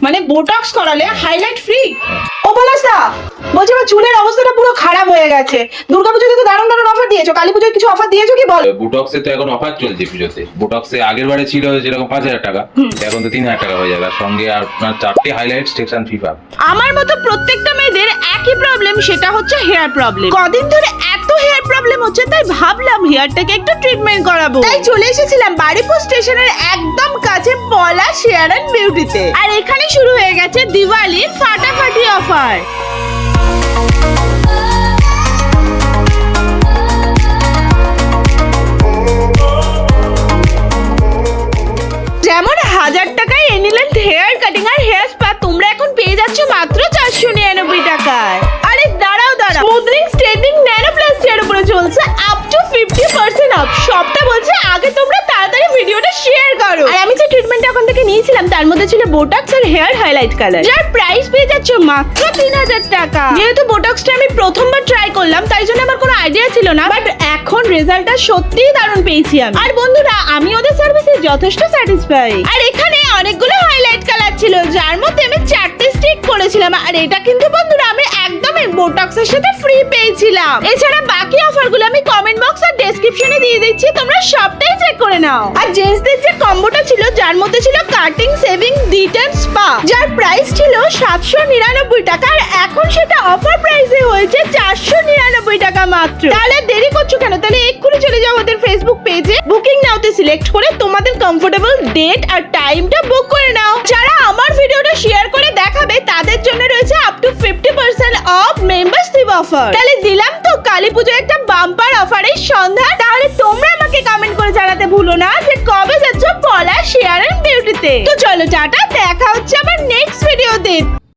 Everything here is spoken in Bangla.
মানে বোটক্স করালে হাইলাইট ফ্রি? ও পলাশদা, বলছি আমার চুলের অবস্থাটা পুরো খারাপ হয়ে গেছে। দুর্গাপুজোতে তো দারুণ দারুণ অফার দিয়েছো, কালী পুজোয় কিছু অফার দিয়েছো কি বল? বুটক্সে তো এখন অফার চলছে পুজোতে। বুটক্সে আগের বারে ছিল যেরকম 5,000 টাকা, এখন তো 3,000 টাকা হয়ে যাবে, আর সঙ্গে আপনার 4টে হাইলাইট সেকশন ফ্রি পাবে। আমার মতো প্রত্যেকটা মেয়েদের একই প্রবলেম, সেটা হচ্ছে হেয়ার প্রবলেম। কদিন ধরে এত হেয়ার প্রবলেম হচ্ছে, তাই ভাবলাম হেয়ারটাকে একটু ট্রিটমেন্ট করাবো। তাই চলে এসেছিলাম বারুইপুর স্টেশনের একদম কাছে পলাশ হেয়ার এন্ড বিউটিতে। আর এখানে শুরু হয়ে গেছে দিওয়ালির ফাটাফাটি অফার। যেমন 1000 টাকায় এনিলেন্থ হেয়ার কাটিং আর হেয়ার স্পা তোমরা এখন পেয়ে যাচ্ছ মাত্র 499 টাকায়। আরে দাঁড়াও স্মুথনিং স্ট্রেটনিং ন্যানো প্লাস্টিকের উপরে চলছে আপ টু 50% অফ। সবটা বলছে আগে তোমরা তাড়াতাড়ি ভিডিওটা শেয়ার করো। আর আমি যে ট্রিটমেন্ট এখন থেকে নিয়েছিলাম তার মধ্যে ছিল বোটক্স আর হেয়ার হাইলাইট কালার, যার প্রাইস পেয়ে যাচ্ছ মাত্র 3000 টাকা। যেহেতু বোটক্সটা আমি প্রথমবার ট্রাই করলাম, তাই জন্য আমার কোনো আইডিয়া ছিল না, বাট এখন রেজাল্টটা সত্যিই দারুণ পেয়েছি আমি। আর বন্ধুরা, আমি ওদের সার্ভিসে যথেষ্ট স্যাটিসফাই। আর এখানে অনেকগুলো হাইলাইট কালার ছিল, যার মধ্যে আমি 4টে স্টিক করেছিলাম। আর এটা কিন্তু বন্ধুরা আমি একদম বোটক্সের সাথে ফ্রি পেয়েছিলাম। এছাড়া বাকি অফারগুলো আমি কমেন্ট বক্স আর ডেসক্রিপশনে দিয়ে দিচ্ছি, তোমরা সবটাই চেক করে নাও। আর জেন্টসদের যে কম্বোটা ছিল, যার মধ্যে ছিল কাটিং, সেভিং, ডিট এন্ড স্পা, যার প্রাইস ছিল 799 টাকা, আর এখন সেটা অফার প্রাইসে হয়েছে 499 টাকা মাত্র। তাহলে দেরি করছো কেন? তাহলে এক্ষুনি চলে যাও ওদের ফেসবুক পেজে, বুকিং নাওতে সিলেক্ট করে তোমাদের কমফোর্টেবল ডেট আর টাইমটা বুক করে নাও। যারা আমার ভিডিওটা শেয়ার করে দেখাবে তাদের জন্য রয়েছে up to 50% of membership offer. তাহলে দিলাম তো কালী পুজোয় একটা বাম্পার অফারের সন্ধান। তাহলে তোমরা আমাকে কমেন্ট করে জানাতে ভুলো না যে কবে যাচ্ছ পলাশ হেয়ার এন্ড বিউটিতে। তো চলো টাটা, দেখা হচ্ছে আমার নেক্সট ভিডিওতে।